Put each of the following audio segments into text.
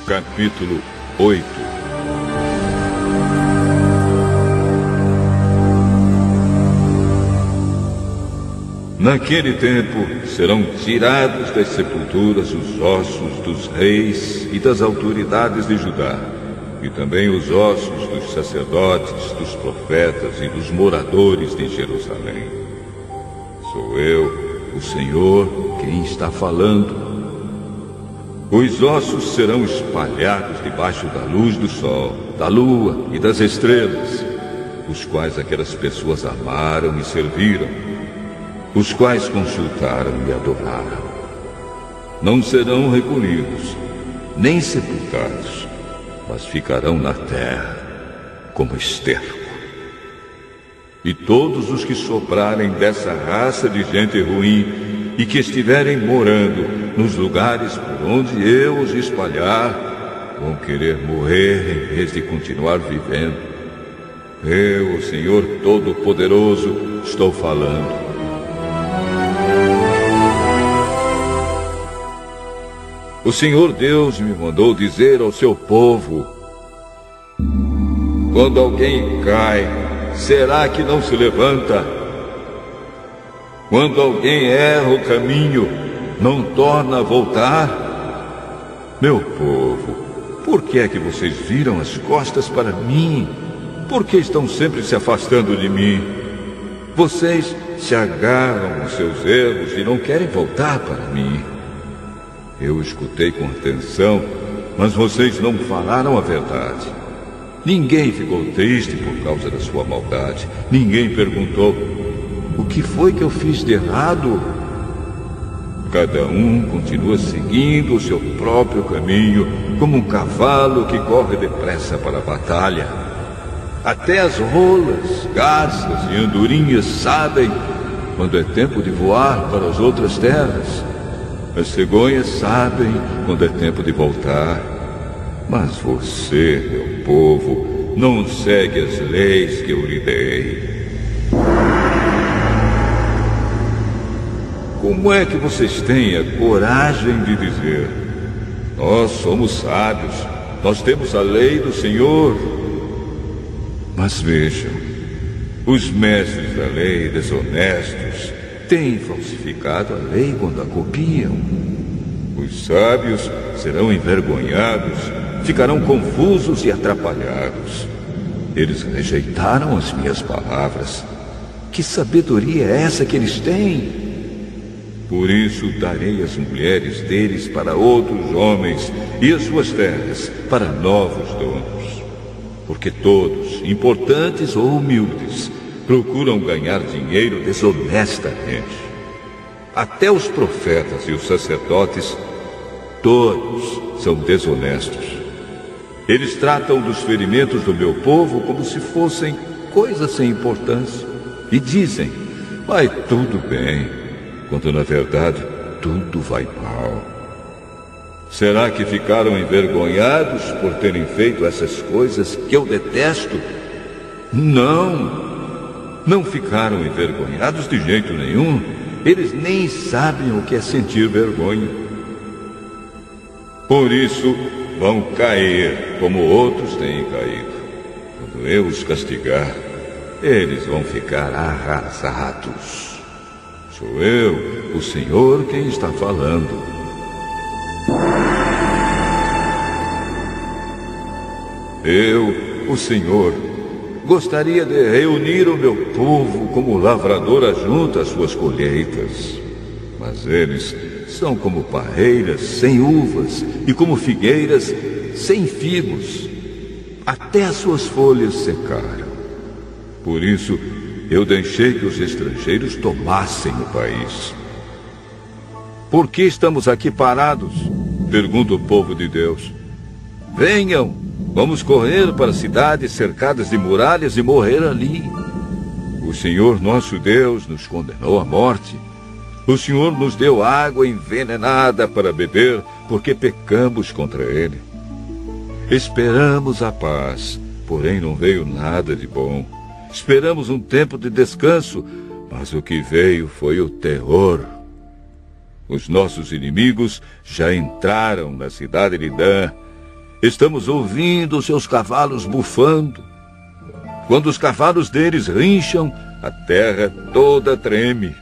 Capítulo 8. Naquele tempo serão tirados das sepulturas os ossos dos reis e das autoridades de Judá, e também os ossos dos sacerdotes, dos profetas e dos moradores de Jerusalém. Sou eu, o Senhor, quem está falando. Os ossos serão espalhados debaixo da luz do sol, da lua e das estrelas, os quais aquelas pessoas amaram e serviram, os quais consultaram e adoraram. Não serão recolhidos, nem sepultados, mas ficarão na terra como esterco. E todos os que soprarem dessa raça de gente ruim e que estiverem morando nos lugares por onde eu os espalhar, vão querer morrer em vez de continuar vivendo. Eu, o Senhor Todo-Poderoso, estou falando. O Senhor Deus me mandou dizer ao seu povo: quando alguém cai, será que não se levanta? Quando alguém erra o caminho, não torna a voltar? Meu povo, por que é que vocês viram as costas para mim? Por que estão sempre se afastando de mim? Vocês se agarram aos seus erros e não querem voltar para mim. Eu escutei com atenção, mas vocês não falaram a verdade. Ninguém ficou triste por causa da sua maldade. Ninguém perguntou: o que foi que eu fiz de errado? Cada um continua seguindo o seu próprio caminho, como um cavalo que corre depressa para a batalha. Até as rolas, garças e andorinhas sabem quando é tempo de voar para as outras terras. As cegonhas sabem quando é tempo de voltar. Mas você, meu povo, não segue as leis que eu lhe dei. Como é que vocês têm a coragem de dizer: nós somos sábios, nós temos a lei do Senhor? Mas vejam, os mestres da lei desonestos têm falsificado a lei quando a copiam. Os sábios serão envergonhados, ficarão confusos e atrapalhados. Eles rejeitaram as minhas palavras. Que sabedoria é essa que eles têm? Por isso darei as mulheres deles para outros homens e as suas terras para novos donos. Porque todos, importantes ou humildes, procuram ganhar dinheiro desonestamente. Até os profetas e os sacerdotes, todos são desonestos. Eles tratam dos ferimentos do meu povo como se fossem coisas sem importância. E dizem: vai tudo bem, quando na verdade tudo vai mal. Será que ficaram envergonhados por terem feito essas coisas que eu detesto? Não ficaram envergonhados de jeito nenhum. Eles nem sabem o que é sentir vergonha. Por isso vão cair como outros têm caído. Quando eu os castigar, eles vão ficar arrasados. Sou eu, o Senhor, quem está falando. Eu, o Senhor, gostaria de reunir o meu povo como o lavrador ajunta as suas colheitas. Mas eles são como parreiras sem uvas e como figueiras sem figos. Até as suas folhas secaram. Por isso, eu deixei que os estrangeiros tomassem o país. Por que estamos aqui parados? Pergunta o povo de Deus. Venham, vamos correr para cidades cercadas de muralhas e morrer ali. O Senhor nosso Deus nos condenou à morte. O Senhor nos deu água envenenada para beber, porque pecamos contra Ele. Esperamos a paz, porém não veio nada de bom. Esperamos um tempo de descanso, mas o que veio foi o terror. Os nossos inimigos já entraram na cidade de Dan Estamos ouvindo seus cavalos bufando. Quando os cavalos deles rincham, a terra toda treme.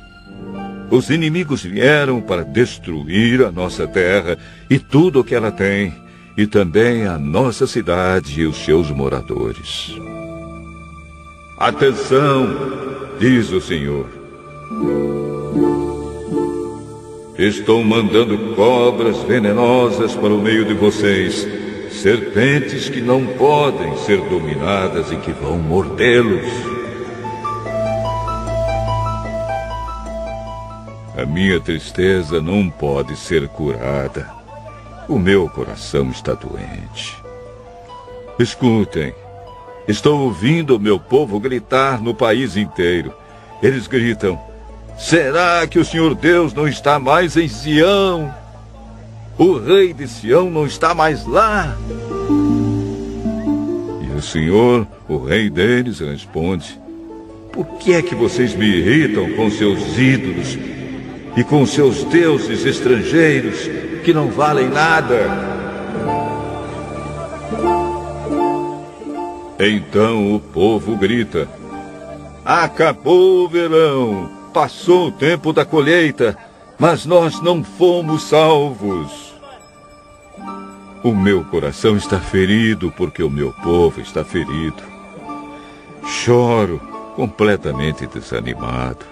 Os inimigos vieram para destruir a nossa terra e tudo o que ela tem, e também a nossa cidade e os seus moradores. Atenção, diz o Senhor. Estou mandando cobras venenosas para o meio de vocês, serpentes que não podem ser dominadas e que vão mordê-los. A minha tristeza não pode ser curada. O meu coração está doente. Escutem, estou ouvindo o meu povo gritar no país inteiro. Eles gritam: será que o Senhor Deus não está mais em Sião? O rei de Sião não está mais lá? E o Senhor, o rei deles, responde: por que é que vocês me irritam com seus ídolos e com seus deuses estrangeiros que não valem nada? Então o povo grita: acabou o verão, passou o tempo da colheita, mas nós não fomos salvos. O meu coração está ferido porque o meu povo está ferido. Choro, completamente desanimado.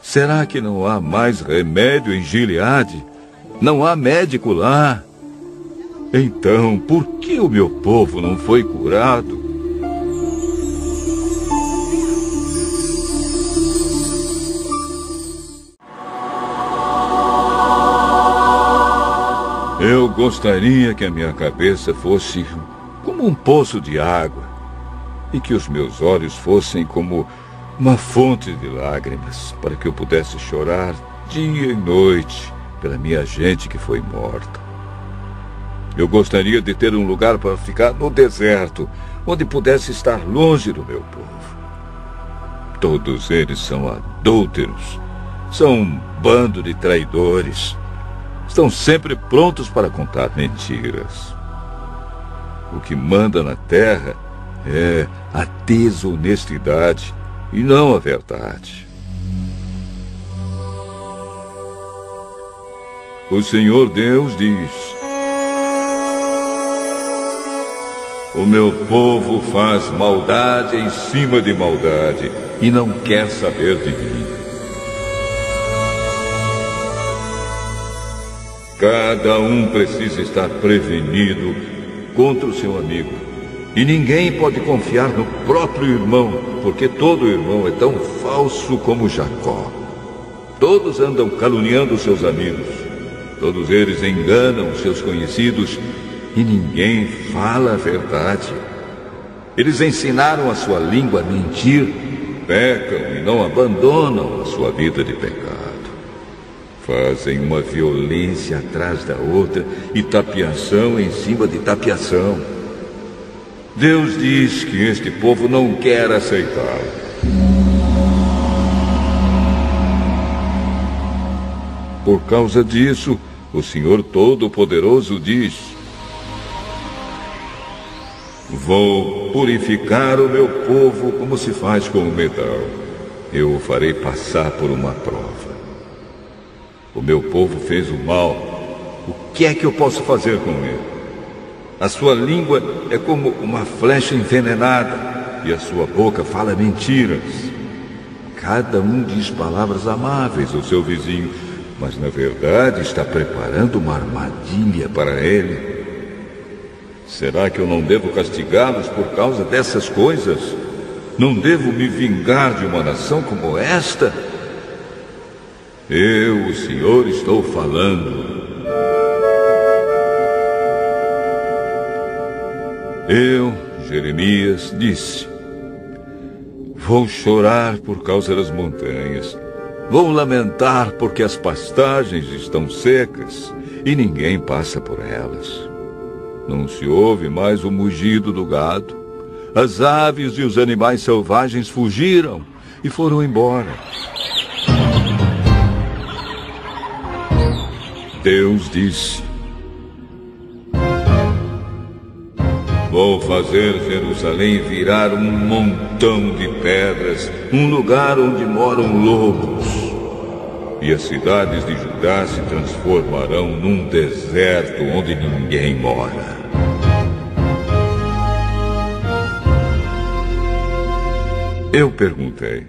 Será que não há mais remédio em Gileade? Não há médico lá? Então, por que o meu povo não foi curado? Eu gostaria que a minha cabeça fosse como um poço de água e que os meus olhos fossem como uma fonte de lágrimas, para que eu pudesse chorar dia e noite pela minha gente que foi morta. Eu gostaria de ter um lugar para ficar no deserto, onde pudesse estar longe do meu povo. Todos eles são adúlteros, são um bando de traidores. Estão sempre prontos para contar mentiras. O que manda na terra é a desonestidade e não a verdade. O Senhor Deus diz: o meu povo faz maldade em cima de maldade e não quer saber de mim. Cada um precisa estar prevenido contra o seu amigo. E ninguém pode confiar no próprio irmão, porque todo irmão é tão falso como Jacó. Todos andam caluniando seus amigos. Todos eles enganam seus conhecidos e ninguém fala a verdade. Eles ensinaram a sua língua a mentir, pecam e não abandonam a sua vida de pecado. Fazem uma violência atrás da outra e tapiação em cima de tapiação. Deus diz que este povo não quer aceitá-lo. Por causa disso, o Senhor Todo-Poderoso diz: vou purificar o meu povo como se faz com o metal. Eu o farei passar por uma prova. O meu povo fez o mal. O que é que eu posso fazer com ele? A sua língua é como uma flecha envenenada e a sua boca fala mentiras. Cada um diz palavras amáveis ao seu vizinho, mas na verdade está preparando uma armadilha para ele. Será que eu não devo castigá-los por causa dessas coisas? Não devo me vingar de uma nação como esta? Eu, o Senhor, estou falando. Eu, Jeremias, disse: vou chorar por causa das montanhas. Vou lamentar porque as pastagens estão secas e ninguém passa por elas. Não se ouve mais o mugido do gado. As aves e os animais selvagens fugiram e foram embora. Deus disse: Vou fazer Jerusalém virar um montão de pedras, um lugar onde moram lobos. E as cidades de Judá se transformarão num deserto onde ninguém mora. Eu perguntei: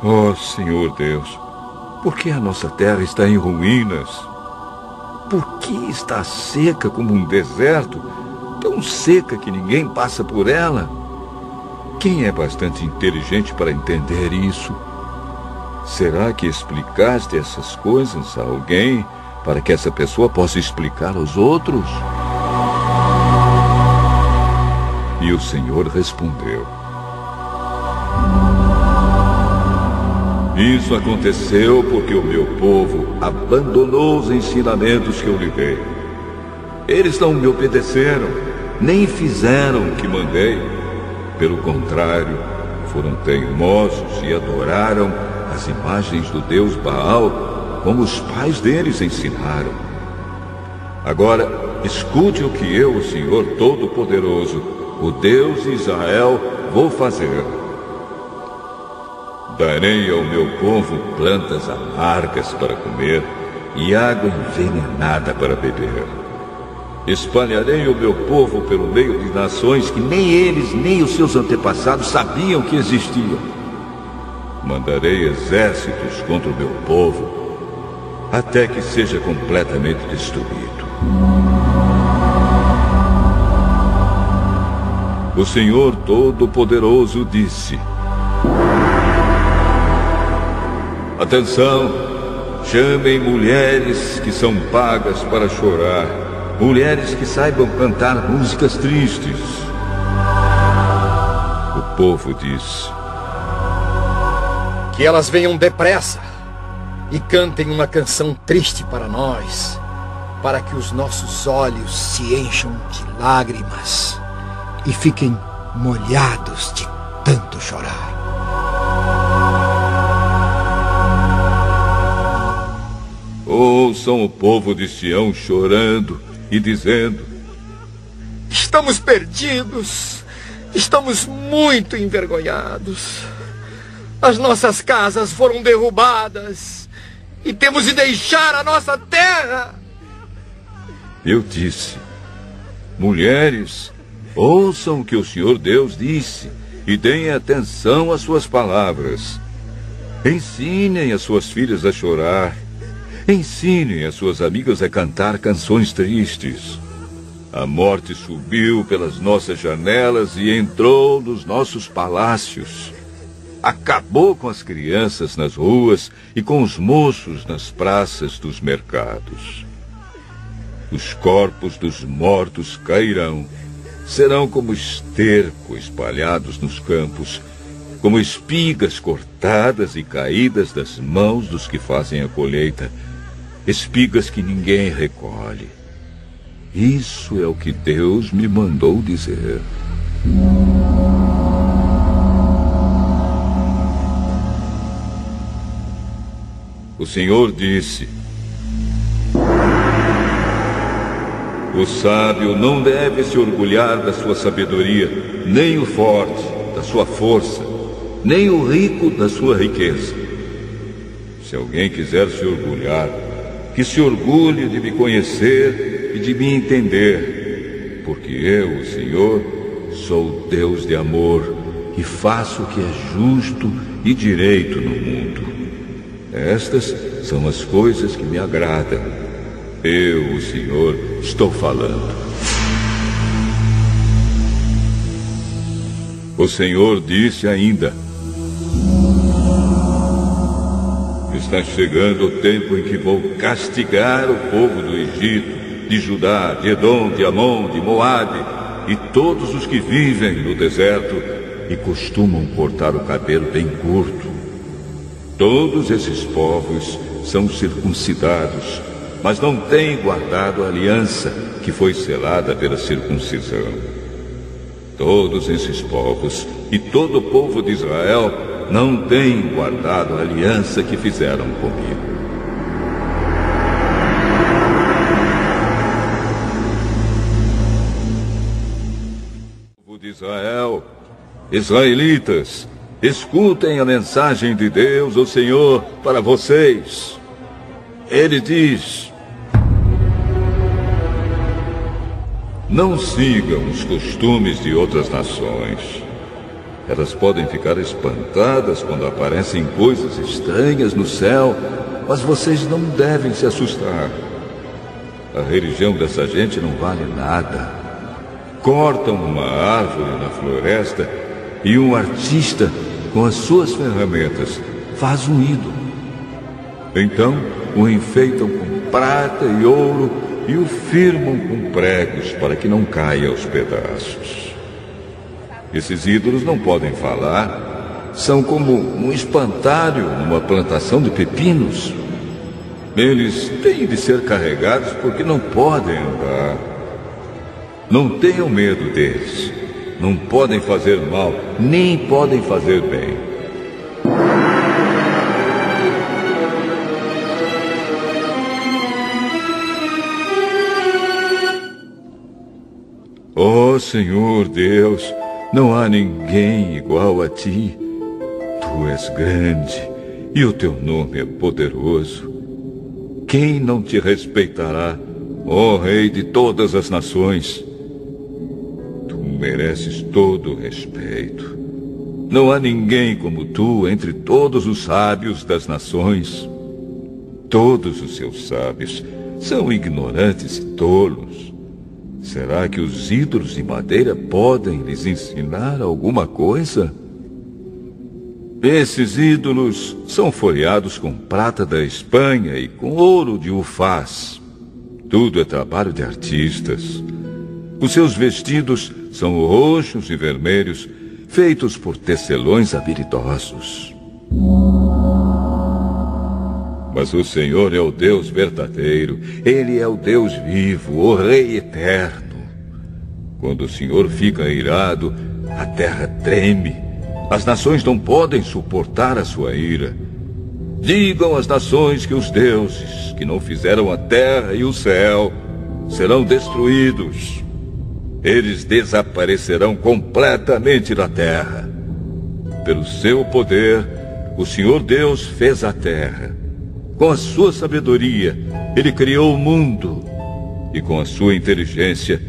ó Senhor Deus, por que a nossa terra está em ruínas? Por que está seca como um deserto, tão seca que ninguém passa por ela? Quem é bastante inteligente para entender isso? Será que explicaste essas coisas a alguém para que essa pessoa possa explicar aos outros? E o Senhor respondeu: isso aconteceu porque o meu povo abandonou os ensinamentos que eu lhe dei. Eles não me obedeceram, nem fizeram o que mandei. Pelo contrário, foram teimosos e adoraram as imagens do deus Baal, como os pais deles ensinaram. Agora, escute o que eu, o Senhor Todo-Poderoso, o Deus de Israel, vou fazer. Darei ao meu povo plantas amargas para comer e água envenenada para beber. Espalharei o meu povo pelo meio de nações que nem eles nem os seus antepassados sabiam que existiam. Mandarei exércitos contra o meu povo até que seja completamente destruído. O Senhor Todo-Poderoso disse: atenção, chamem mulheres que são pagas para chorar, mulheres que saibam cantar músicas tristes. O povo diz: que elas venham depressa e cantem uma canção triste para nós, para que os nossos olhos se encham de lágrimas e fiquem molhados de tanto chorar. Ouçam o povo de Sião chorando e dizendo: estamos perdidos, estamos muito envergonhados. As nossas casas foram derrubadas e temos de deixar a nossa terra. Eu disse: mulheres, ouçam o que o Senhor Deus disse e deem atenção às suas palavras. Ensinem as suas filhas a chorar. Ensinem as suas amigas a cantar canções tristes. A morte subiu pelas nossas janelas e entrou nos nossos palácios. Acabou com as crianças nas ruas e com os moços nas praças dos mercados. Os corpos dos mortos cairão. Serão como esterco espalhados nos campos, como espigas cortadas e caídas das mãos dos que fazem a colheita. Espigas que ninguém recolhe. Isso é o que Deus me mandou dizer. O Senhor disse: o sábio não deve se orgulhar da sua sabedoria, nem o forte da sua força, nem o rico da sua riqueza. Se alguém quiser se orgulhar, que se orgulhe de me conhecer e de me entender, porque eu, o Senhor, sou Deus de amor e faço o que é justo e direito no mundo. Estas são as coisas que me agradam. Eu, o Senhor, estou falando. O Senhor disse ainda: está chegando o tempo em que vou castigar o povo do Egito, de Judá, de Edom, de Amon, de Moabe e todos os que vivem no deserto e costumam cortar o cabelo bem curto. Todos esses povos são circuncidados, mas não têm guardado a aliança que foi selada pela circuncisão. Todos esses povos e todo o povo de Israel não têm guardado a aliança que fizeram comigo. Israel, israelitas, escutem a mensagem de Deus, o Senhor, para vocês. Ele diz: não sigam os costumes de outras nações. Elas podem ficar espantadas quando aparecem coisas estranhas no céu, mas vocês não devem se assustar. A religião dessa gente não vale nada. Cortam uma árvore na floresta e um artista, com as suas ferramentas, faz um ídolo. Então o enfeitam com prata e ouro e o firmam com pregos para que não caia aos pedaços. Esses ídolos não podem falar. São como um espantalho numa plantação de pepinos. Eles têm de ser carregados porque não podem andar. Não tenham medo deles. Não podem fazer mal, nem podem fazer bem. Ó Senhor Deus, não há ninguém igual a ti. Tu és grande e o teu nome é poderoso. Quem não te respeitará, ó Rei de todas as nações? Tu mereces todo o respeito. Não há ninguém como tu entre todos os sábios das nações. Todos os seus sábios são ignorantes e tolos. Será que os ídolos de madeira podem lhes ensinar alguma coisa? Esses ídolos são folheados com prata da Espanha e com ouro de Ufaz. Tudo é trabalho de artistas. Os seus vestidos são roxos e vermelhos, feitos por tecelões habilidosos. Mas o Senhor é o Deus verdadeiro. Ele é o Deus vivo, o Rei eterno. Quando o Senhor fica irado, a terra treme. As nações não podem suportar a sua ira. Digam às nações que os deuses que não fizeram a terra e o céu serão destruídos. Eles desaparecerão completamente da terra. Pelo seu poder, o Senhor Deus fez a terra. Com a sua sabedoria, ele criou o mundo. E com a sua inteligência,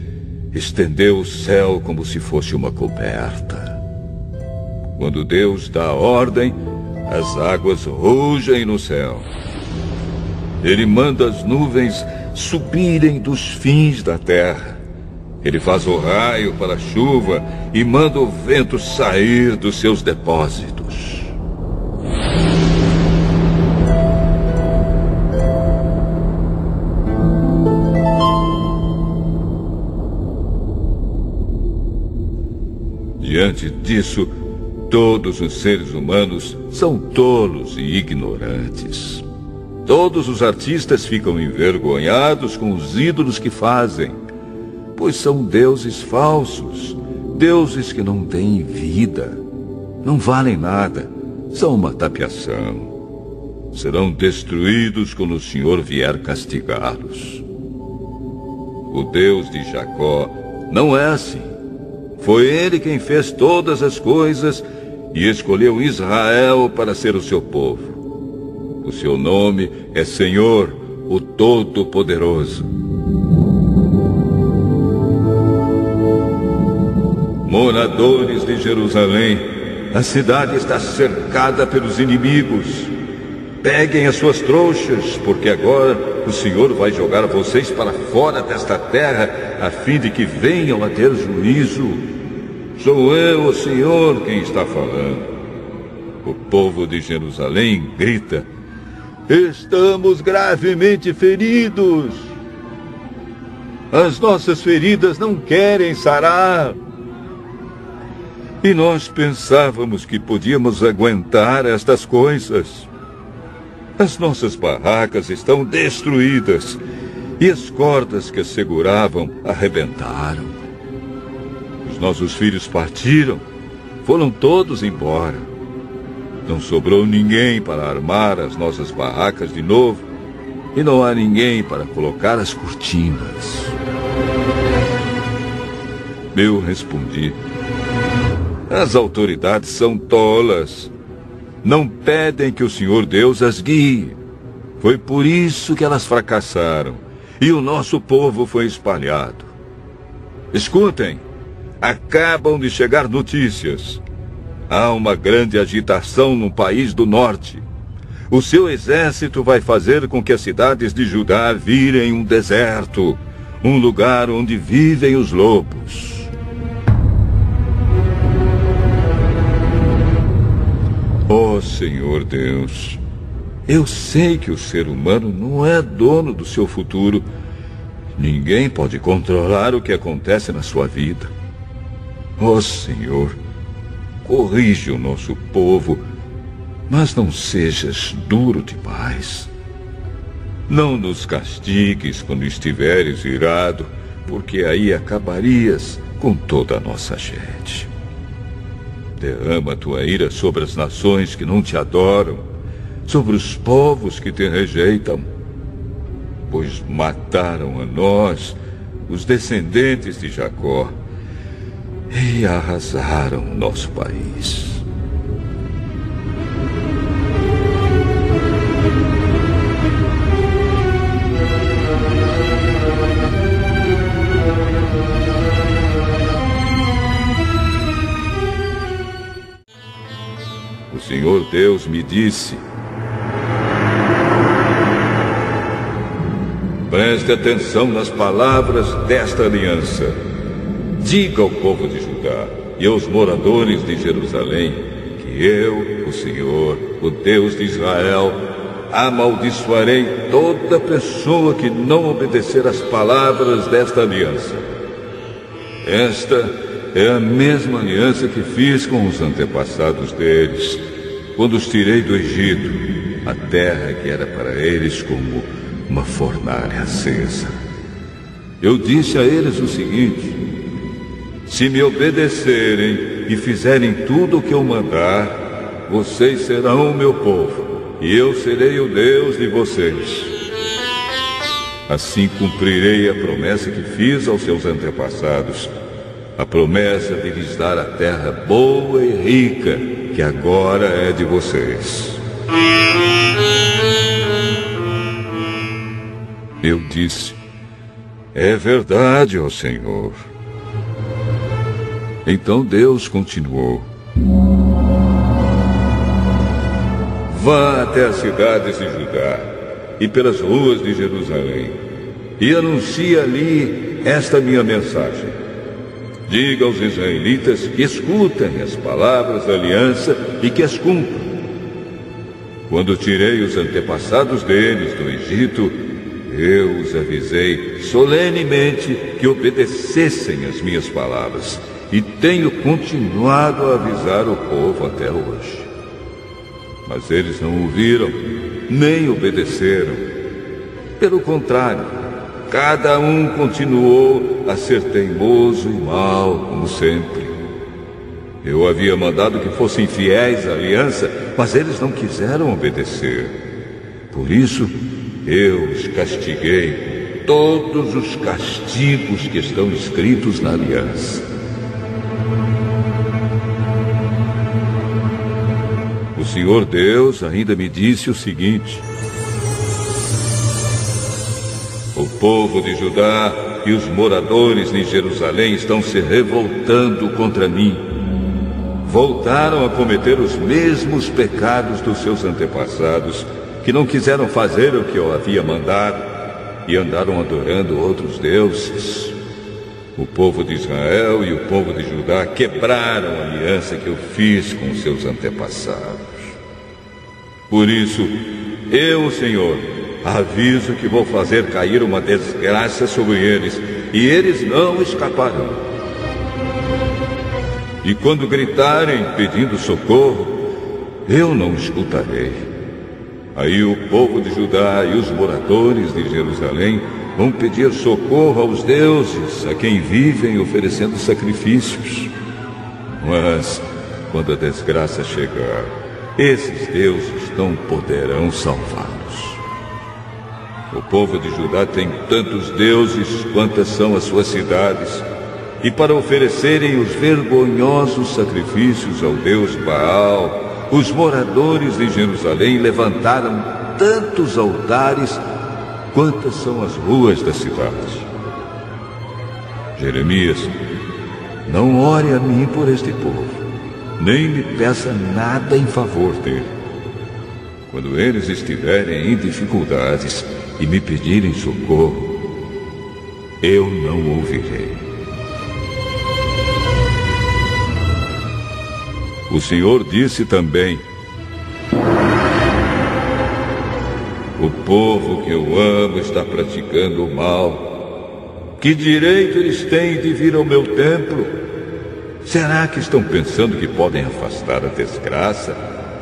estendeu o céu como se fosse uma coberta. Quando Deus dá ordem, as águas rugem no céu. Ele manda as nuvens subirem dos fins da terra. Ele faz o raio para a chuva e manda o vento sair dos seus depósitos. Diante disso, todos os seres humanos são tolos e ignorantes. Todos os artistas ficam envergonhados com os ídolos que fazem, pois são deuses falsos, deuses que não têm vida, não valem nada, são uma tapiação. Serão destruídos quando o Senhor vier castigá-los. O Deus de Jacó não é assim. Foi ele quem fez todas as coisas e escolheu Israel para ser o seu povo. O seu nome é Senhor, o Todo-Poderoso. Moradores de Jerusalém, a cidade está cercada pelos inimigos. Peguem as suas trouxas, porque agora o Senhor vai jogar vocês para fora desta terra, a fim de que venham a ter juízo. Sou eu, o Senhor, quem está falando. O povo de Jerusalém grita: estamos gravemente feridos. As nossas feridas não querem sarar. E nós pensávamos que podíamos aguentar estas coisas. As nossas barracas estão destruídas e as cordas que as seguravam arrebentaram. Os nossos filhos partiram, foram todos embora. Não sobrou ninguém para armar as nossas barracas de novo e não há ninguém para colocar as cortinas. Eu respondi: as autoridades são tolas. Não pedem que o Senhor Deus as guie. Foi por isso que elas fracassaram e o nosso povo foi espalhado. Escutem, acabam de chegar notícias. Há uma grande agitação no país do norte. O seu exército vai fazer com que as cidades de Judá virem um deserto, um lugar onde vivem os lobos. Ó Senhor Deus, eu sei que o ser humano não é dono do seu futuro. Ninguém pode controlar o que acontece na sua vida. Ó Senhor, corrige o nosso povo, mas não sejas duro demais. Não nos castigues quando estiveres irado, porque aí acabarias com toda a nossa gente. Derrama a tua ira sobre as nações que não te adoram, sobre os povos que te rejeitam, pois mataram a nós, os descendentes de Jacó, e arrasaram nosso país. O Senhor Deus me disse: preste atenção nas palavras desta aliança. Diga ao povo de Judá e aos moradores de Jerusalém que eu, o Senhor, o Deus de Israel, amaldiçoarei toda pessoa que não obedecer às palavras desta aliança. Esta é a mesma aliança que fiz com os antepassados deles, quando os tirei do Egito, a terra que era para eles como uma fornalha acesa. Eu disse a eles o seguinte: se me obedecerem e fizerem tudo o que eu mandar, vocês serão o meu povo, e eu serei o Deus de vocês. Assim cumprirei a promessa que fiz aos seus antepassados, a promessa de lhes dar a terra boa e rica, que agora é de vocês. Eu disse: é verdade, ó Senhor. Então Deus continuou: vá até as cidades de Judá e pelas ruas de Jerusalém e anuncie ali esta minha mensagem. Diga aos israelitas que escutem as palavras da aliança e que as cumpram. Quando tirei os antepassados deles do Egito, eu os avisei solenemente que obedecessem às minhas palavras, e tenho continuado a avisar o povo até hoje. Mas eles não ouviram, nem obedeceram. Pelo contrário, cada um continuou a ser teimoso e mau, como sempre. Eu havia mandado que fossem fiéis à aliança, mas eles não quiseram obedecer. Por isso, eu os castiguei com todos os castigos que estão escritos na aliança. O Senhor Deus ainda me disse o seguinte: o povo de Judá e os moradores de Jerusalém estão se revoltando contra mim. Voltaram a cometer os mesmos pecados dos seus antepassados, que não quiseram fazer o que eu havia mandado e andaram adorando outros deuses. O povo de Israel e o povo de Judá quebraram a aliança que eu fiz com seus antepassados. Por isso, eu, Senhor, aviso que vou fazer cair uma desgraça sobre eles, e eles não escaparão. E quando gritarem pedindo socorro, eu não escutarei. Aí o povo de Judá e os moradores de Jerusalém vão pedir socorro aos deuses a quem vivem oferecendo sacrifícios. Mas, quando a desgraça chegar, esses deuses não poderão salvá-los. O povo de Judá tem tantos deuses quantas são as suas cidades, e para oferecerem os vergonhosos sacrifícios ao deus Baal, os moradores de Jerusalém levantaram tantos altares quantas são as ruas da cidade. Jeremias, não ore a mim por este povo, nem me peça nada em favor dele. Quando eles estiverem em dificuldades e me pedirem socorro, eu não ouvirei. O Senhor disse também: o povo que eu amo está praticando o mal. Que direito eles têm de vir ao meu templo? Será que estão pensando que podem afastar a desgraça,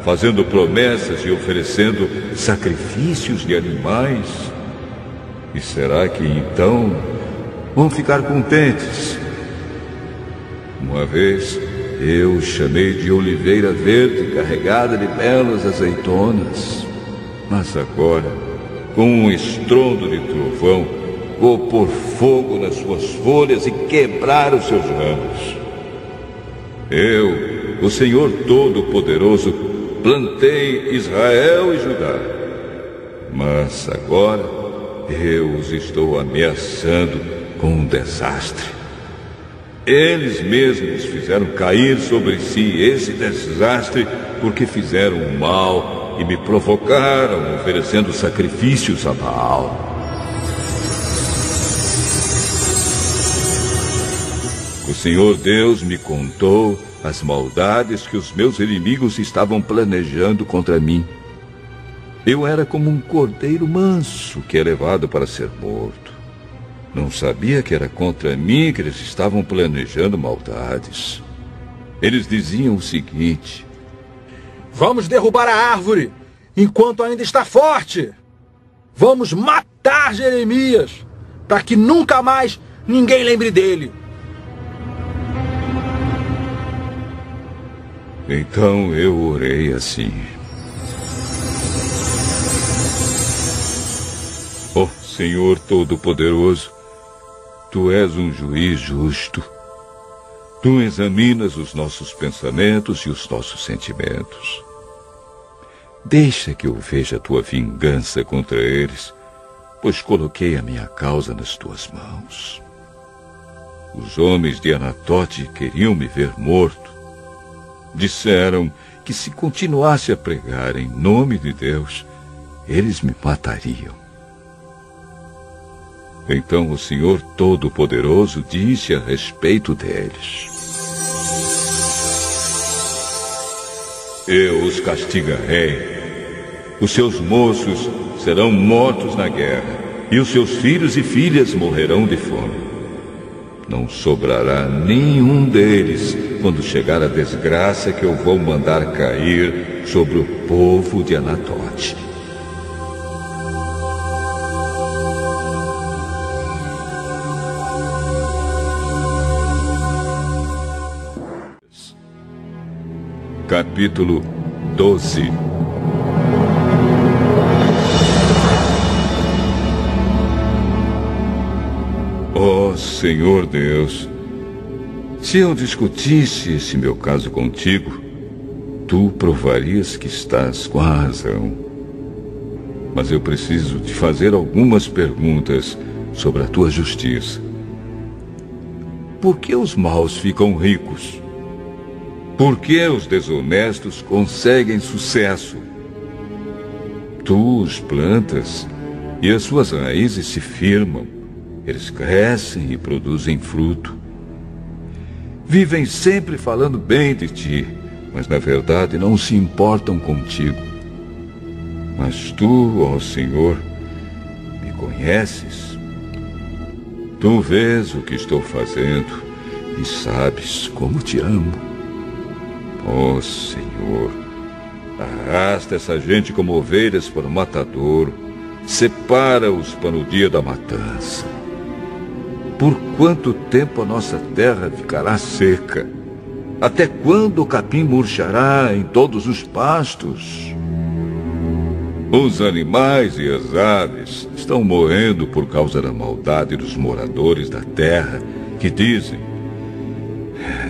fazendo promessas e oferecendo sacrifícios de animais? E será que então vão ficar contentes? Uma vez eu os chamei de oliveira verde carregada de belas azeitonas, mas agora, com um estrondo de trovão, vou pôr fogo nas suas folhas e quebrar os seus ramos. Eu, o Senhor Todo-Poderoso, plantei Israel e Judá, mas agora eu os estou ameaçando com um desastre. Eles mesmos fizeram cair sobre si esse desastre porque fizeram o mal e me provocaram oferecendo sacrifícios a Baal. O Senhor Deus me contou as maldades que os meus inimigos estavam planejando contra mim. Eu era como um cordeiro manso que é levado para ser morto. Não sabia que era contra mim que eles estavam planejando maldades. Eles diziam o seguinte: vamos derrubar a árvore enquanto ainda está forte. Vamos matar Jeremias, para que nunca mais ninguém lembre dele. Então eu orei assim: ó Senhor Todo-Poderoso, Tu és um juiz justo. Tu examinas os nossos pensamentos e os nossos sentimentos. Deixa que eu veja a Tua vingança contra eles, pois coloquei a minha causa nas Tuas mãos. Os homens de Anatote queriam me ver morto. Disseram que se continuasse a pregar em nome de Deus, eles me matariam. Então o Senhor Todo-Poderoso disse a respeito deles: eu os castigarei. Os seus moços serão mortos na guerra, e os seus filhos e filhas morrerão de fome. Não sobrará nenhum deles quando chegar a desgraça que eu vou mandar cair sobre o povo de Anatote. Capítulo 12. Ó Senhor Deus, se eu discutisse esse meu caso contigo, tu provarias que estás com a razão. Mas eu preciso te fazer algumas perguntas sobre a tua justiça. Por que os maus ficam ricos? Por que os desonestos conseguem sucesso? Tu os plantas e as suas raízes se firmam. Eles crescem e produzem fruto. Vivem sempre falando bem de ti, mas na verdade não se importam contigo. Mas tu, ó Senhor, me conheces. Tu vês o que estou fazendo e sabes como te amo. Ó Senhor, arrasta essa gente como ovelhas para o matadouro, separa-os para o dia da matança. Por quanto tempo a nossa terra ficará seca? Até quando o capim murchará em todos os pastos? Os animais e as aves estão morrendo por causa da maldade dos moradores da terra, que dizem: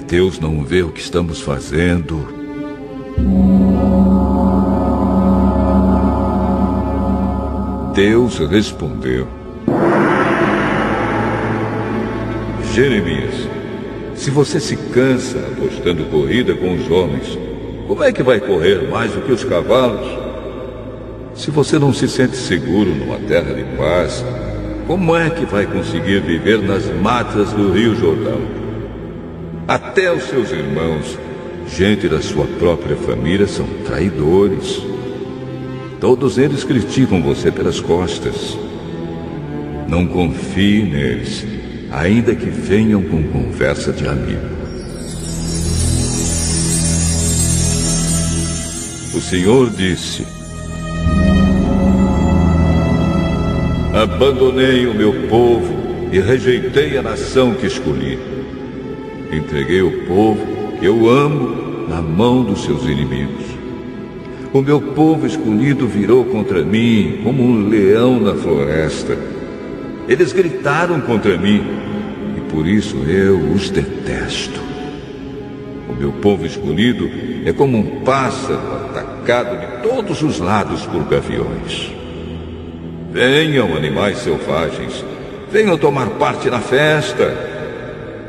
Deus não vê o que estamos fazendo. Deus respondeu: Jeremias, se você se cansa apostando corrida com os homens, como é que vai correr mais do que os cavalos? Se você não se sente seguro numa terra de paz, como é que vai conseguir viver nas matas do Rio Jordão? Até os seus irmãos, gente da sua própria família, são traidores. Todos eles criticam você pelas costas. Não confie neles, ainda que venham com conversa de amigo. O Senhor disse: abandonei o meu povo e rejeitei a nação que escolhi. Entreguei o povo que eu amo na mão dos seus inimigos. O meu povo escolhido virou contra mim como um leão na floresta. Eles gritaram contra mim e por isso eu os detesto. O meu povo escolhido é como um pássaro atacado de todos os lados por gaviões. Venham, animais selvagens, venham tomar parte na festa.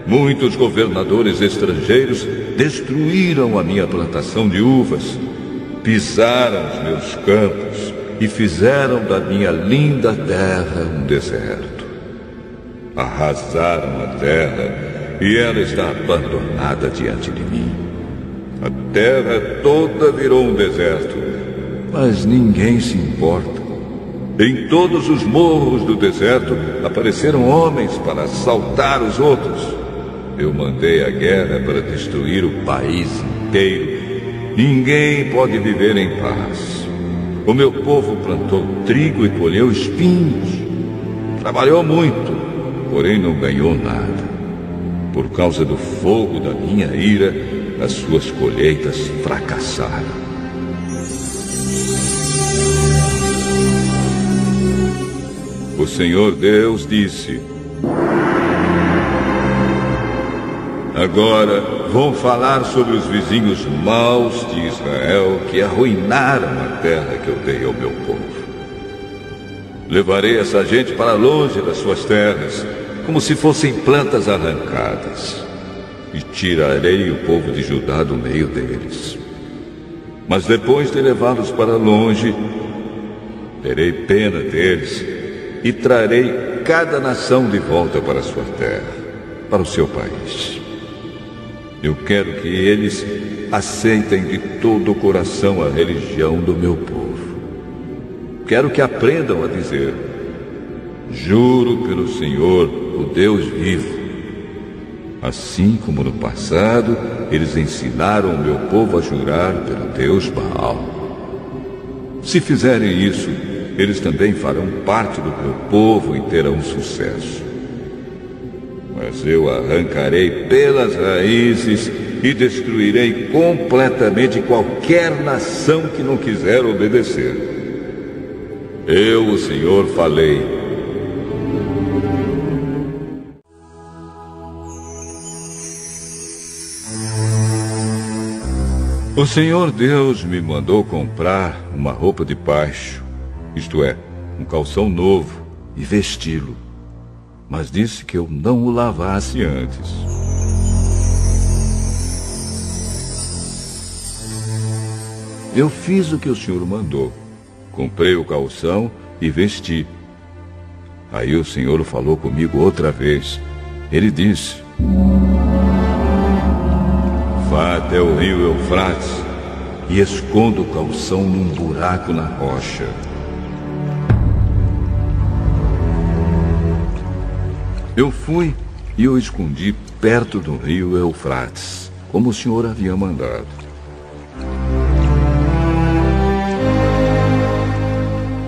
Muitos governadores estrangeiros destruíram a minha plantação de uvas, pisaram os meus campos e fizeram da minha linda terra um deserto. Arrasaram a terra e ela está abandonada diante de mim. A terra toda virou um deserto, mas ninguém se importa. Em todos os morros do deserto apareceram homens para assaltar os outros. Eu mandei a guerra para destruir o país inteiro. Ninguém pode viver em paz. O meu povo plantou trigo e colheu espinhos. Trabalhou muito, porém não ganhou nada. Por causa do fogo da minha ira, as suas colheitas fracassaram. O Senhor Deus disse: agora vou falar sobre os vizinhos maus de Israel que arruinaram a terra que eu dei ao meu povo. Levarei essa gente para longe das suas terras, como se fossem plantas arrancadas, e tirarei o povo de Judá do meio deles. Mas depois de levá-los para longe, terei pena deles e trarei cada nação de volta para a sua terra, para o seu país. Eu quero que eles aceitem de todo o coração a religião do meu povo. Quero que aprendam a dizer: juro pelo Senhor, o Deus vivo. Assim como no passado, eles ensinaram o meu povo a jurar pelo Deus Baal. Se fizerem isso, eles também farão parte do meu povo e terão sucesso. Mas eu arrancarei pelas raízes e destruirei completamente qualquer nação que não quiser obedecer. Eu, o Senhor, falei. O Senhor Deus me mandou comprar uma roupa de paixo, isto é, um calção novo, e vesti-lo. Mas disse que eu não o lavasse antes. Eu fiz o que o Senhor mandou. Comprei o calção e vesti. Aí o Senhor falou comigo outra vez. Ele disse: vá até o rio Eufrates e esconda o calção num buraco na rocha. Eu fui e o escondi perto do rio Eufrates, como o Senhor havia mandado.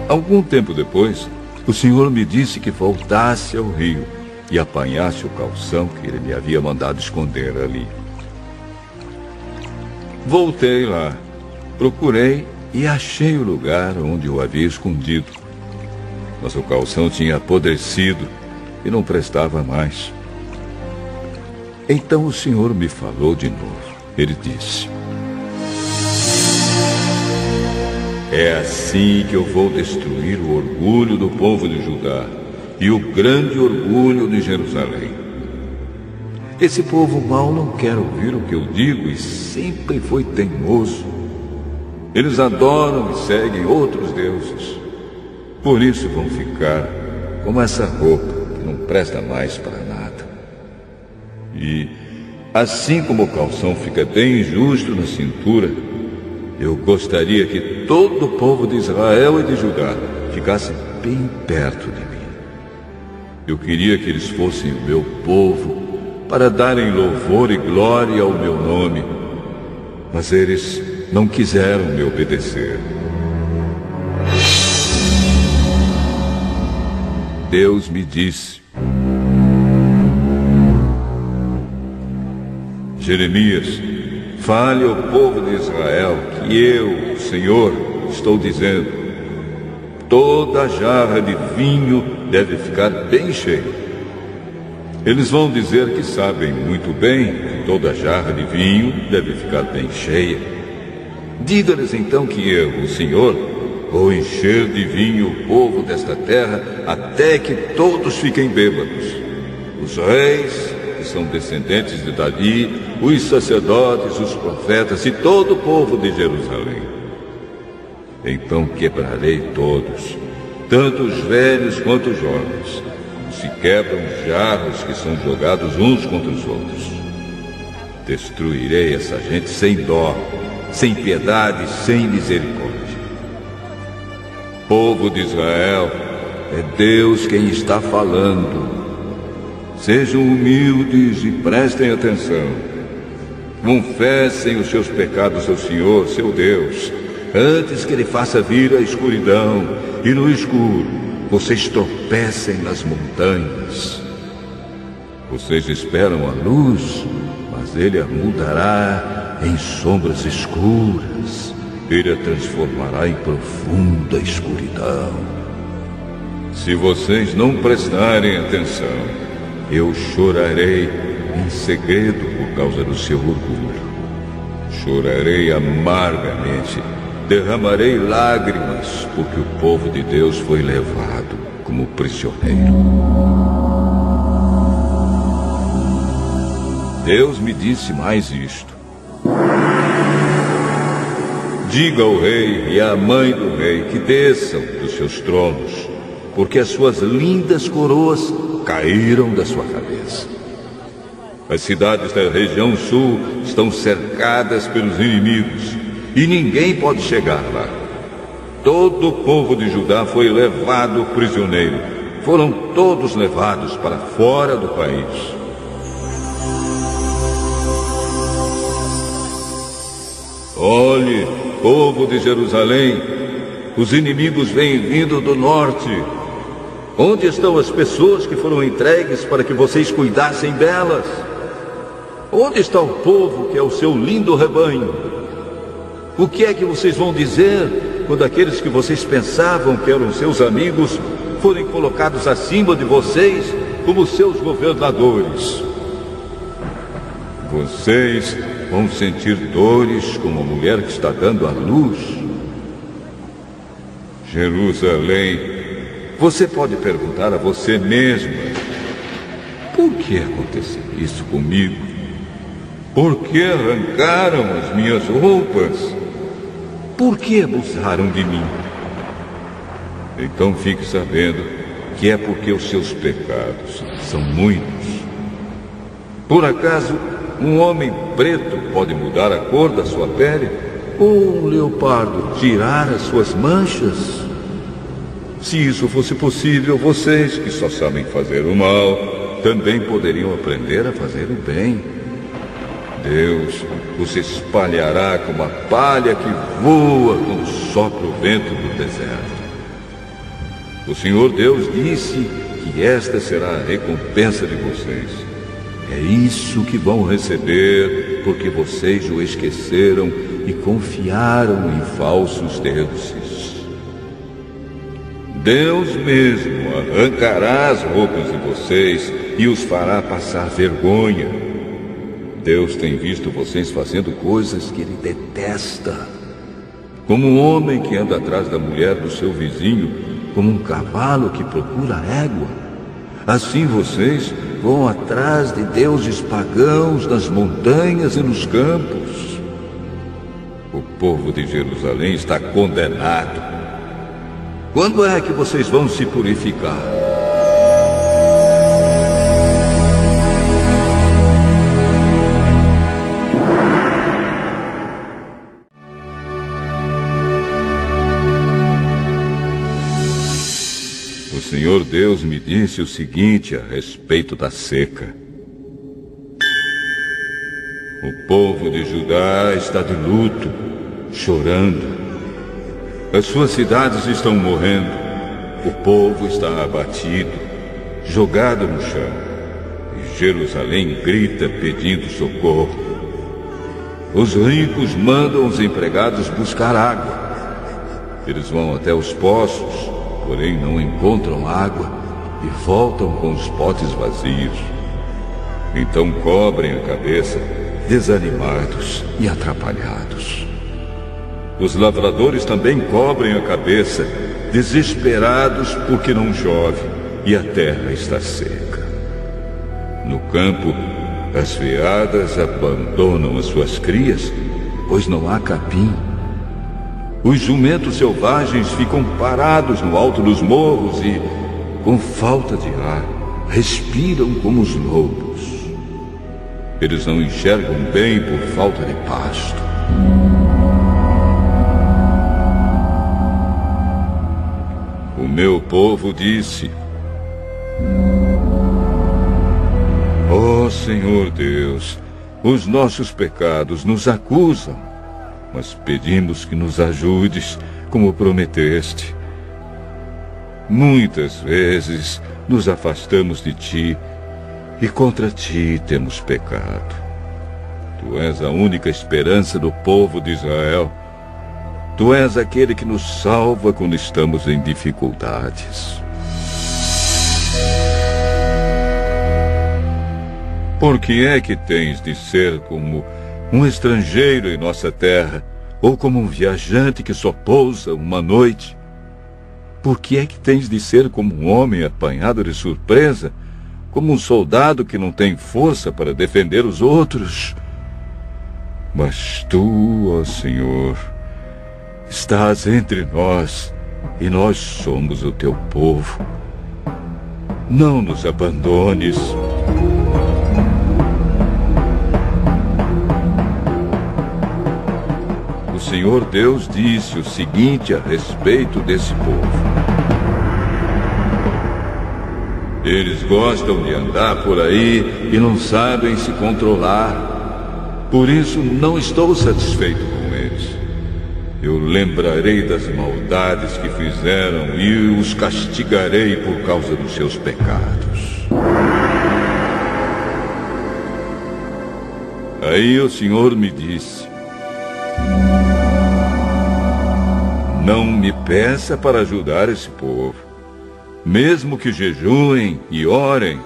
Algum tempo depois, o Senhor me disse que voltasse ao rio e apanhasse o calção que ele me havia mandado esconder ali. Voltei lá, procurei e achei o lugar onde o havia escondido. Mas o calção tinha apodrecido e não prestava mais. Então o Senhor me falou de novo. Ele disse: é assim que eu vou destruir o orgulho do povo de Judá e o grande orgulho de Jerusalém. Esse povo mau não quer ouvir o que eu digo e sempre foi teimoso. Eles adoram e seguem outros deuses. Por isso vão ficar como essa roupa que não presta mais para nada. E assim como o calção fica bem justo na cintura, eu gostaria que todo o povo de Israel e de Judá ficasse bem perto de mim. Eu queria que eles fossem o meu povo para darem louvor e glória ao meu nome, mas eles não quiseram me obedecer. Deus me disse: Jeremias, fale ao povo de Israel que eu, o Senhor, estou dizendo: toda jarra de vinho deve ficar bem cheia. Eles vão dizer que sabem muito bem que toda jarra de vinho deve ficar bem cheia. Diga-lhes então que eu, o Senhor, vou encher de vinho o povo desta terra até que todos fiquem bêbados. Os reis, que são descendentes de Davi, os sacerdotes, os profetas e todo o povo de Jerusalém. Então quebrarei todos, tanto os velhos quanto os jovens. Se quebram jarros que são jogados uns contra os outros. Destruirei essa gente sem dó, sem piedade e sem misericórdia. Povo de Israel, é Deus quem está falando. Sejam humildes e prestem atenção. Confessem os seus pecados ao Senhor, seu Deus, antes que Ele faça vir a escuridão e no escuro vocês tropecem nas montanhas. Vocês esperam a luz, mas Ele a mudará em sombras escuras. Ele a transformará em profunda escuridão. Se vocês não prestarem atenção, eu chorarei em segredo por causa do seu orgulho. Chorarei amargamente. Derramarei lágrimas, porque o povo de Deus foi levado como prisioneiro. Deus me disse mais isto: diga ao rei e à mãe do rei que desçam dos seus tronos, porque as suas lindas coroas caíram da sua cabeça. As cidades da região sul estão cercadas pelos inimigos, e ninguém pode chegar lá. Todo o povo de Judá foi levado prisioneiro. Foram todos levados para fora do país. Olhe, povo de Jerusalém, os inimigos vêm vindo do norte. Onde estão as pessoas que foram entregues para que vocês cuidassem delas? Onde está o povo que é o seu lindo rebanho? O que é que vocês vão dizer quando aqueles que vocês pensavam que eram seus amigos forem colocados acima de vocês como seus governadores? Vocês vão sentir dores como a mulher que está dando à luz. Jerusalém, você pode perguntar a você mesma: por que aconteceu isso comigo? Por que arrancaram as minhas roupas? Por que abusaram de mim? Então fique sabendo que é porque os seus pecados são muitos. Por acaso, um homem preto pode mudar a cor da sua pele? Ou um leopardo tirar as suas manchas? Se isso fosse possível, vocês que só sabem fazer o mal, também poderiam aprender a fazer o bem. Deus os espalhará como a palha que voa quando sopra o vento do deserto. O Senhor Deus disse que esta será a recompensa de vocês. É isso que vão receber, porque vocês o esqueceram e confiaram em falsos deuses. Deus mesmo arrancará as roupas de vocês e os fará passar vergonha. Deus tem visto vocês fazendo coisas que Ele detesta. Como um homem que anda atrás da mulher do seu vizinho, como um cavalo que procura a égua. Assim vocês vão atrás de deuses pagãos nas montanhas e nos campos. O povo de Jerusalém está condenado. Quando é que vocês vão se purificar? O Senhor Deus me disse o seguinte a respeito da seca. O povo de Judá está de luto, chorando. As suas cidades estão morrendo. O povo está abatido, jogado no chão. E Jerusalém grita pedindo socorro. Os ricos mandam os empregados buscar água. Eles vão até os poços, porém não encontram água e voltam com os potes vazios. Então cobrem a cabeça, desanimados e atrapalhados. Os lavradores também cobrem a cabeça, desesperados porque não chove e a terra está seca. No campo, as veadas abandonam as suas crias, pois não há capim. Os jumentos selvagens ficam parados no alto dos morros e, com falta de ar, respiram como os lobos. Eles não enxergam bem por falta de pasto. O meu povo disse: Ó Senhor Deus, os nossos pecados nos acusam, mas pedimos que nos ajudes, como prometeste. Muitas vezes nos afastamos de ti e contra ti temos pecado. Tu és a única esperança do povo de Israel. Tu és aquele que nos salva quando estamos em dificuldades. Por que é que tens de ser como um estrangeiro em nossa terra, ou como um viajante que só pousa uma noite? Por que é que tens de ser como um homem apanhado de surpresa, como um soldado que não tem força para defender os outros? Mas tu, ó Senhor, estás entre nós e nós somos o teu povo. Não nos abandones. O Senhor Deus disse o seguinte a respeito desse povo: eles gostam de andar por aí e não sabem se controlar. Por isso não estou satisfeito com eles. Eu lembrarei das maldades que fizeram e os castigarei por causa dos seus pecados. Aí o Senhor me disse: não me peça para ajudar esse povo. Mesmo que jejuem e orem,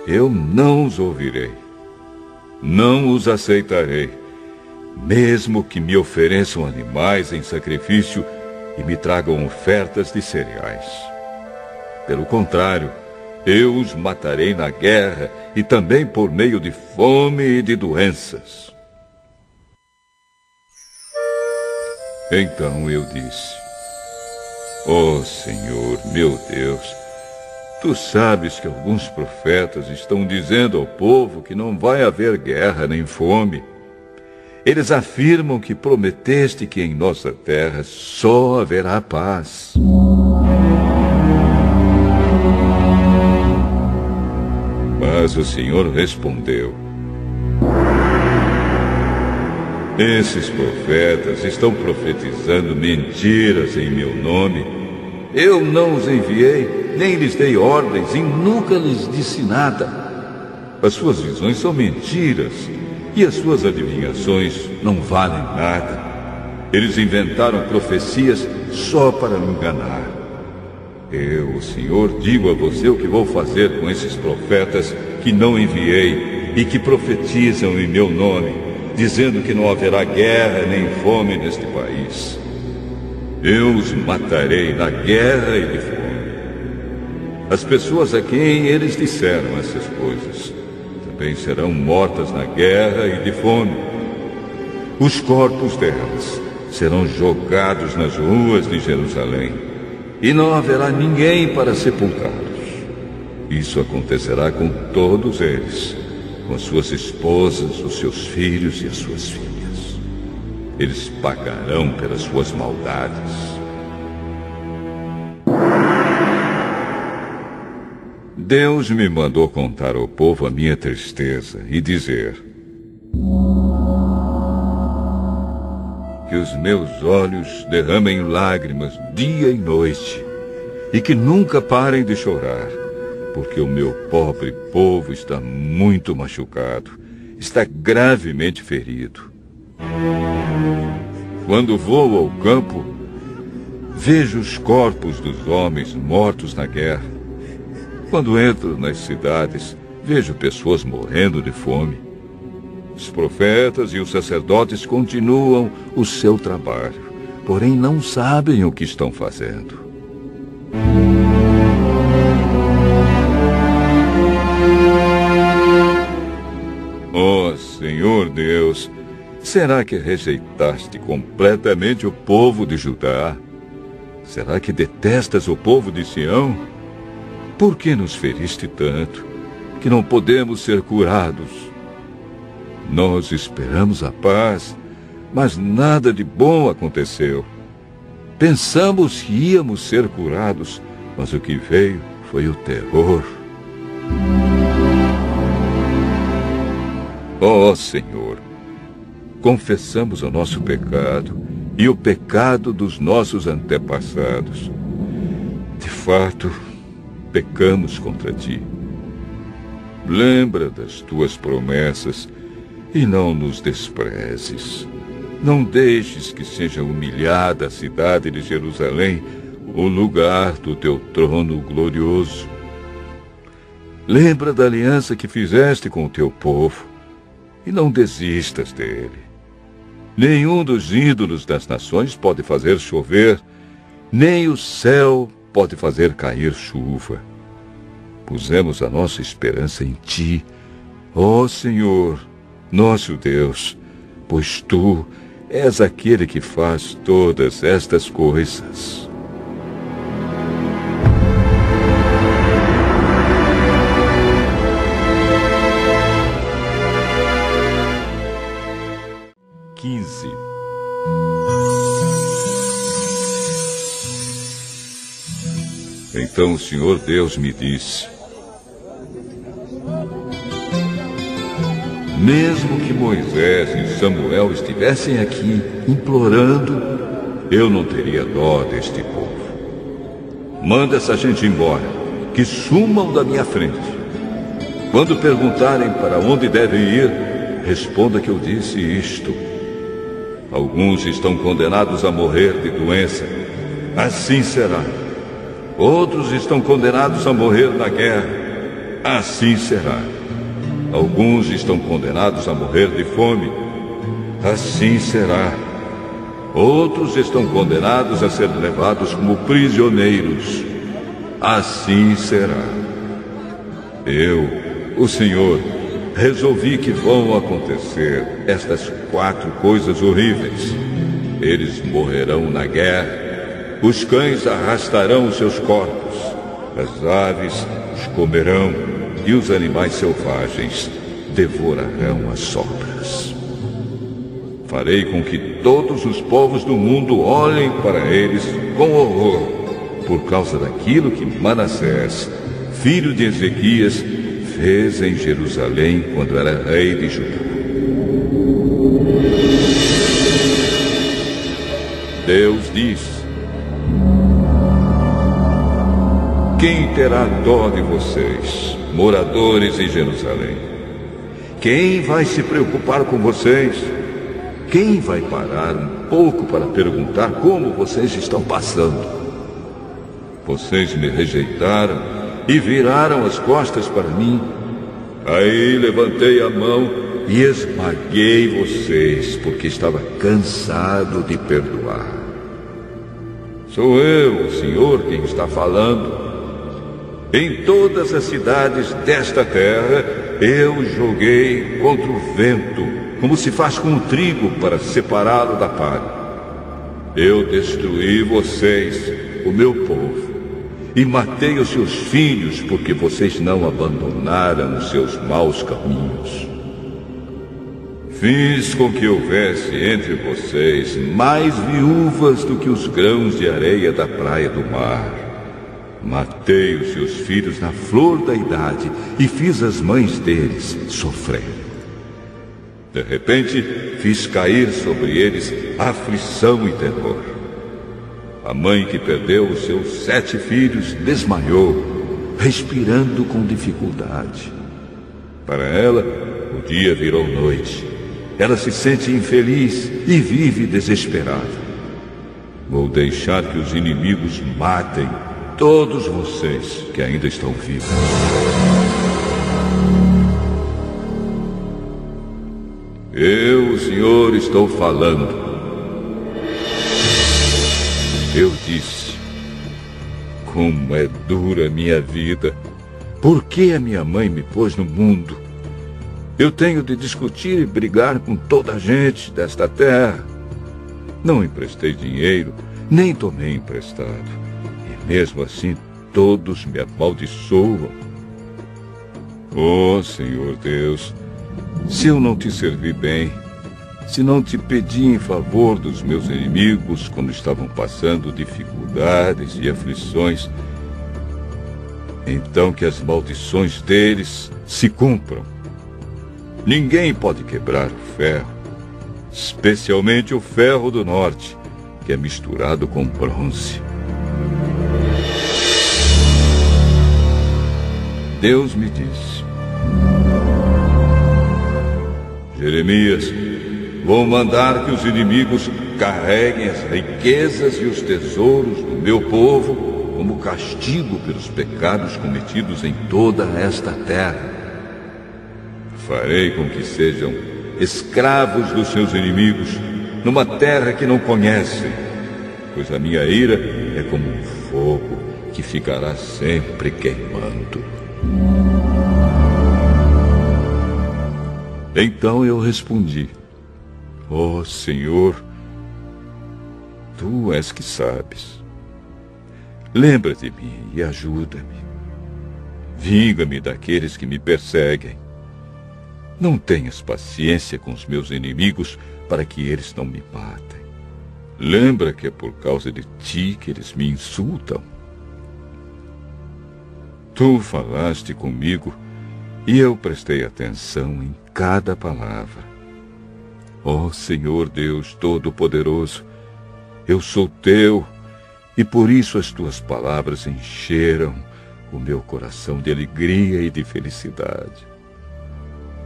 eu não os ouvirei. Não os aceitarei. Mesmo que me ofereçam animais em sacrifício e me tragam ofertas de cereais. Pelo contrário, eu os matarei na guerra e também por meio de fome e de doenças. Então eu disse: ó Senhor, meu Deus, tu sabes que alguns profetas estão dizendo ao povo que não vai haver guerra nem fome. Eles afirmam que prometeste que em nossa terra só haverá paz. Mas o Senhor respondeu: esses profetas estão profetizando mentiras em meu nome. Eu não os enviei, nem lhes dei ordens e nunca lhes disse nada. As suas visões são mentiras e as suas adivinhações não valem nada. Eles inventaram profecias só para me enganar. Eu, o Senhor, digo a você o que vou fazer com esses profetas que não enviei e que profetizam em meu nome, dizendo que não haverá guerra nem fome neste país. Eu os matarei na guerra e de fome. As pessoas a quem eles disseram essas coisas também serão mortas na guerra e de fome. Os corpos delas serão jogados nas ruas de Jerusalém, e não haverá ninguém para sepultá-los. Isso acontecerá com todos eles, com as suas esposas, os seus filhos e as suas filhas. Eles pagarão pelas suas maldades. Deus me mandou contar ao povo a minha tristeza e dizer que os meus olhos derramem lágrimas dia e noite e que nunca parem de chorar, porque o meu pobre povo está muito machucado, está gravemente ferido. Quando vou ao campo, vejo os corpos dos homens mortos na guerra. Quando entro nas cidades, vejo pessoas morrendo de fome. Os profetas e os sacerdotes continuam o seu trabalho, porém não sabem o que estão fazendo. Ó Senhor Deus, será que rejeitaste completamente o povo de Judá? Será que detestas o povo de Sião? Por que nos feriste tanto, que não podemos ser curados? Nós esperamos a paz, mas nada de bom aconteceu. Pensamos que íamos ser curados, mas o que veio foi o terror. Ó Senhor, confessamos o nosso pecado e o pecado dos nossos antepassados. De fato, pecamos contra ti. Lembra das tuas promessas e não nos desprezes. Não deixes que seja humilhada a cidade de Jerusalém, o lugar do teu trono glorioso. Lembra da aliança que fizeste com o teu povo e não desistas dele. Nenhum dos ídolos das nações pode fazer chover, nem o céu pode fazer cair chuva. Pusemos a nossa esperança em ti, ó Senhor, nosso Deus, pois tu és aquele que faz todas estas coisas. Então o Senhor Deus me disse: mesmo que Moisés e Samuel estivessem aqui implorando, eu não teria dó deste povo. Manda essa gente embora, que sumam da minha frente. Quando perguntarem para onde devem ir, responda que eu disse isto: alguns estão condenados a morrer de doença, assim será. Outros estão condenados a morrer na guerra, assim será. Alguns estão condenados a morrer de fome, assim será. Outros estão condenados a ser levados como prisioneiros, assim será. Eu, o Senhor, resolvi que vão acontecer estas 4 coisas horríveis. Eles morrerão na guerra, os cães arrastarão os seus corpos, as aves os comerão e os animais selvagens devorarão as sobras. Farei com que todos os povos do mundo olhem para eles com horror, por causa daquilo que Manassés, filho de Ezequias, fez em Jerusalém quando era rei de Judá. Deus diz: quem terá dó de vocês, moradores de Jerusalém? Quem vai se preocupar com vocês? Quem vai parar um pouco para perguntar como vocês estão passando? Vocês me rejeitaram e viraram as costas para mim. Aí levantei a mão e esmaguei vocês, porque estava cansado de perdoar. Sou eu, o Senhor, quem está falando. Em todas as cidades desta terra, eu joguei contra o vento, como se faz com o trigo para separá-lo da palha. Eu destruí vocês, o meu povo, e matei os seus filhos, porque vocês não abandonaram os seus maus caminhos. Fiz com que houvesse entre vocês mais viúvas do que os grãos de areia da praia do mar. Matei os seus filhos na flor da idade e fiz as mães deles sofrer. De repente, fiz cair sobre eles aflição e terror. A mãe que perdeu os seus 7 filhos desmaiou, respirando com dificuldade. Para ela, o dia virou noite. Ela se sente infeliz e vive desesperada. Vou deixar que os inimigos matem todos vocês que ainda estão vivos. Eu, o Senhor, estou falando. Eu disse: como é dura a minha vida. Por que a minha mãe me pôs no mundo? Eu tenho de discutir e brigar com toda a gente desta terra. Não emprestei dinheiro, nem tomei emprestado. E mesmo assim, todos me amaldiçoam. Oh, Senhor Deus, se eu não te servi bem, se não te pedi em favor dos meus inimigos quando estavam passando dificuldades e aflições, então que as maldições deles se cumpram. Ninguém pode quebrar o ferro, especialmente o ferro do norte, que é misturado com bronze. Deus me disse: Jeremias, vou mandar que os inimigos carreguem as riquezas e os tesouros do meu povo como castigo pelos pecados cometidos em toda esta terra. Farei com que sejam escravos dos seus inimigos numa terra que não conhecem, pois a minha ira é como um fogo que ficará sempre queimando. Então eu respondi: ó Senhor, Tu és que sabes. Lembra de mim e ajuda-me. Vinga-me daqueles que me perseguem. Não tenhas paciência com os meus inimigos para que eles não me matem. Lembra que é por causa de ti que eles me insultam. Tu falaste comigo e eu prestei atenção em cada palavra. Ó Senhor Deus Todo-Poderoso, eu sou teu e por isso as tuas palavras encheram o meu coração de alegria e de felicidade.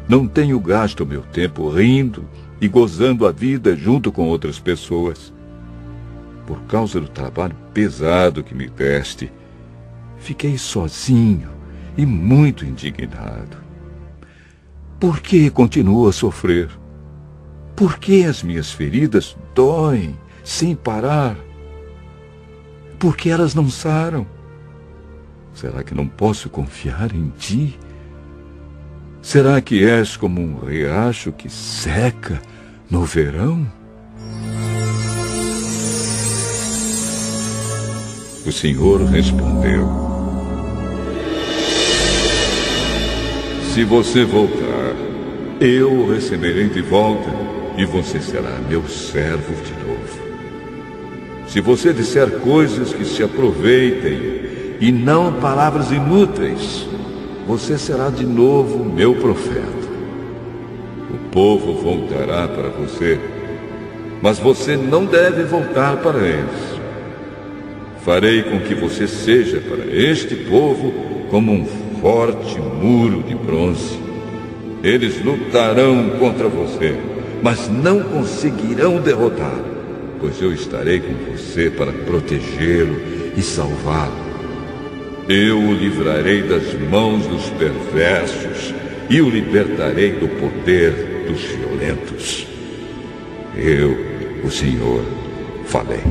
Não tenho gasto o meu tempo rindo e gozando a vida junto com outras pessoas. Por causa do trabalho pesado que me deste, fiquei sozinho e muito indignado. Por que continuo a sofrer? Por que as minhas feridas doem sem parar? Por que elas não saram? Será que não posso confiar em ti? Será que és como um riacho que seca no verão? O Senhor respondeu: se você voltar, eu o receberei de volta e você será meu servo de novo. Se você disser coisas que se aproveitem e não palavras inúteis, você será de novo meu profeta. O povo voltará para você, mas você não deve voltar para eles. Farei com que você seja para este povo como um forte muro de bronze. Eles lutarão contra você, mas não conseguirão derrotá-lo, pois eu estarei com você para protegê-lo e salvá-lo. Eu o livrarei das mãos dos perversos e o libertarei do poder dos violentos. Eu, o Senhor, falei.